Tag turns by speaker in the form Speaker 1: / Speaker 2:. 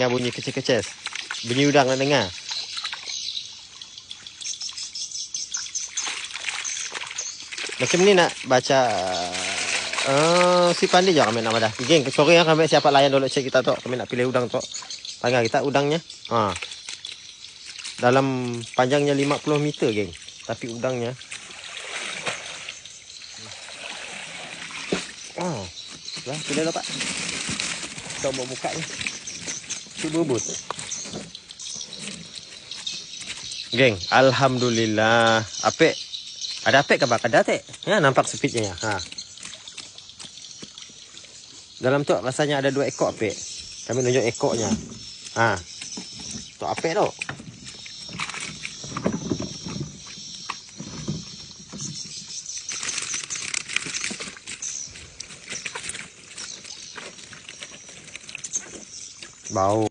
Speaker 1: Dengar bunyi kecil-kecil. Bunyi udang nak dengar. Macam ni nak baca. Si pandai je kami nak madah. Geng, sorry ya kami siapa layan dulu cek kita tu. Kami nak pilih udang tu. Panggil kita udangnya. Dalam panjangnya 50 meter, geng. Tapi udangnya. Lah, pilih lah Pak. Coba buka ni. Cuba bubut. Geng, alhamdulillah. Apik. Ada apik ke Pak? Ada tak? Ya, nampak sepitnya ya. Dalam tu rasanya ada 2 ekor apik. Kami tunjuk ekornya. Tu apik tu. Bau.